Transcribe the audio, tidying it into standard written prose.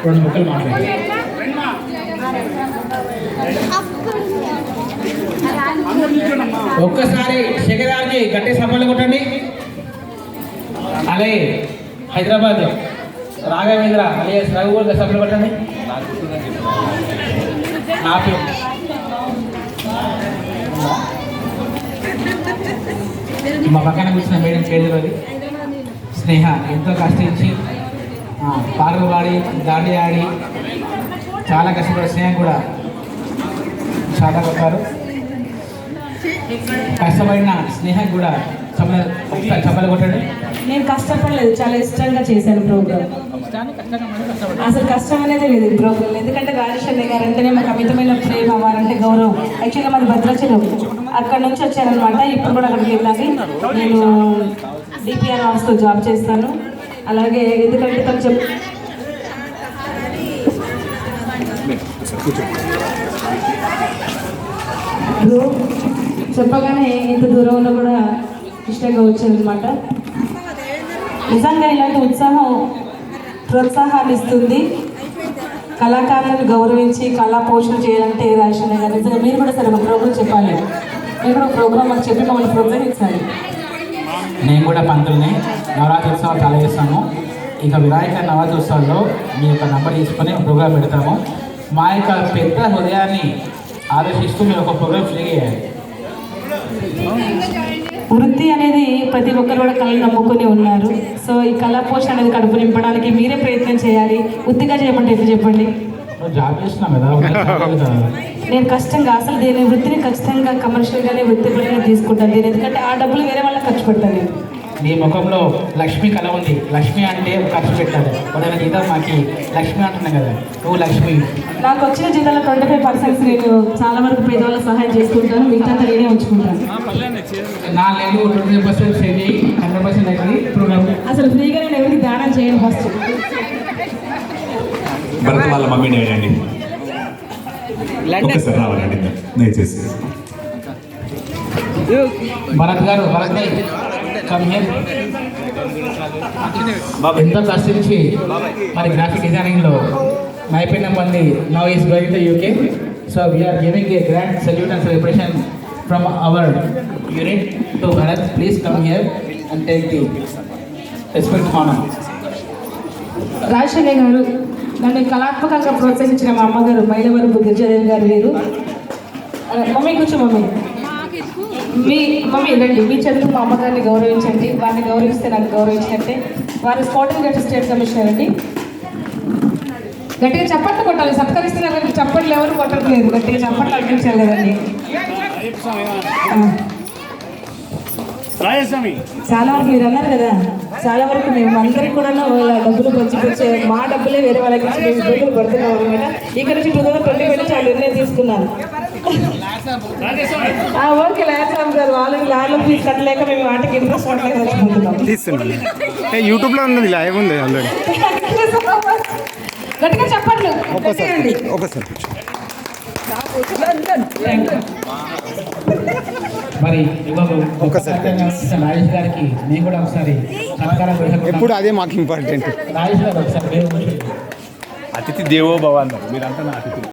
రెండు ముక్కలు మాట్లాడాలి. ఒక్కసారి శేఖర్ గారికి గట్టి సపోర్ట్ కొట్టండి. అలాగే హైదరాబాద్ రాఘవేంద్ర అలియాస్ రఘు కూడా సపోర్ట్ కొట్టండి. నా పేరు మా పక్కన కూర్చున్న మేడం పేరు అది స్నేహ. ఎంతో కష్టించి పాటలు పాడి దాండి ఆడి చాలా కష్టపడే స్నేహ కూడా చాలా గొప్పరు. కష్టపడిన స్నేహ కూడా చప్పలు కొట్టాడు. నేను కష్టపడలేదు, చాలా ఇష్టంగా చేశాను ప్రోగ్రామ్. అసలు కష్టం అనేది లేదు ఈ ప్రోగ్రామ్. ఎందుకంటే రాజేష్ అన్నయ్య గారు అంటేనే మాకు అమితమైన ప్రేమ, వారంటే గౌరవం. యాక్చువల్గా మాది భద్రాచలం, అక్కడ నుంచి వచ్చారనమాట. ఇప్పుడు కూడా అక్కడికి వెళ్ళాలి. నేను డిపిఆర్ హాస్టల్ జాబ్ చేస్తాను. అలాగే ఎందుకంటే తను చెప్పగానే ఎంత దూరం ఉన్నా కూడా ఇష్టంగా వచ్చారనమాట. నిజంగా ఇలాంటి ఉత్సాహం ప్రోత్సాహాన్ని ఇస్తుంది. కళాకారులను గౌరవించి కళా పోషణ చేయాలంటే రాజేశ్వర గారు నిజంగా మీరు కూడా సరే ఒక ప్రోగ్రామ్ చెప్పాలి. మీరు కూడా ప్రోగ్రామ్ మాకు చెప్పి మమ్మల్ని ప్రోత్సహించాలి. నేను కూడా పంతుల్ని నవరాత్రి ఉత్సవాలు చాలా చేస్తాము. ఇక వినాయక నవరాత్రి ఉత్సవాల్లో మీ యొక్క నంబర్ తీసుకొని ప్రోగ్రాం పెడతాము. మా యొక్క పెద్ద హృదయాన్ని ఆదర్శిస్తూ మీరు ఒక ప్రోగ్రాం ఫ్రీ చేయాలి. వృత్తి అనేది ప్రతి ఒక్కరు కూడా కళలు నమ్ముకొని ఉన్నారు. సో ఈ కళా పోషణ అనేది కడుపు నింపడానికి మీరే ప్రయత్నం చేయాలి. వృత్తిగా చేయమంటే ఎట్లా చెప్పండి? జాబ్ చేస్తున్నాం కదా. నేను కష్టంగా అసలు దీని వృత్తిని ఖచ్చితంగా కమర్షియల్గానే వృత్తిపరంగా తీసుకుంటాను. దీని ఎందుకంటే ఆ డబ్బులు వేరే వాళ్ళకి ఖర్చు పెడతాను. నేను నీ ముఖంలో లక్ష్మి కళ ఉంది. లక్ష్మి అంటే ఖర్చు పెట్టాలి. ఉదయం జీతం మాకు లక్ష్మి అంటున్నాయి కదా, నువ్వు లక్ష్మి. నాకు వచ్చిన జీతంలో 25% నేను చాలా వరకు పేదవాళ్ళకి సహాయం చేసుకుంటాను. మిగతా నేనే ఉంచుకుంటాను. నా లేదు 25% చేయి, 100% అవుతుంది. అసలు ఫ్రీగా నేను ఎవరికి దానం చేయను. ఫస్ట్ భరత్ వాళ్ళ మమ్మీని అడగండి. ఒకసారి రావాలండి దయచేసి. భరత్ గారు, భరత్ ఎంతో కష్టించి మరి గ్రాఫిక్ డిజైనింగ్లో నైపుణ్యం పొంది now is going to UK. So we are giving a grand salute and celebration from our unit to Bharat. Please come here and take the respect honour. Rajasekhar గారు నన్ను కళాత్మకంగా ప్రోత్సహించిన మా అమ్మగారు మైలవరపు గిరిజాదేవి గారు వేరు. మమ్మీ కూర్చో. మీ మమ్మీ రండి. మీ చదువు మా అమ్మగారిని గౌరవించండి. వారిని గౌరవిస్తే నాకు గౌరవించినట్టే. వారు స్పోర్టింగ్ గట్టి స్టేట్ కమిషనర్ అండి. గట్టిగా చప్పట్లు కొట్టాలి. సత్కరిస్తున్నారు కానీ చప్పట్లు ఎవరు కొట్టట్లేదు. గట్టిగా చప్పట్లు అనిపించాలి కదండి. చాలా వరకు మీరు అన్నారు కదా, చాలా వరకు మేము అందరికి కూడా డబ్బులు పంచిపించే మా డబ్బులే వేరే వాళ్ళకి ఇబ్బందులు పడుతున్నాం అనమాట. ఇక్కడ నుంచి 2020 చాలా నిర్ణయం తీసుకున్నాను. ఓకే లాయర్ గారు, వాళ్ళకి లాయర్లో ఫీజు కట్టలేక మేము వాటికి ఇంట్రెస్ట్ పట్టలేక వచ్చిపోతున్నాం. యూట్యూబ్లో ఉంది, లైవ్ ఉంది ఆల్రెడీ. గట్టిగా చెప్పండి. మరి రాజేష్ గారికి నేను కూడా ఒకసారి ఎప్పుడు అదే మాకు ఇంపార్టెంట్. రాజేష్ గారు ఒకసారి అతిథి దేవో భవ అన్నారు. మీరంతా నా అతిథి.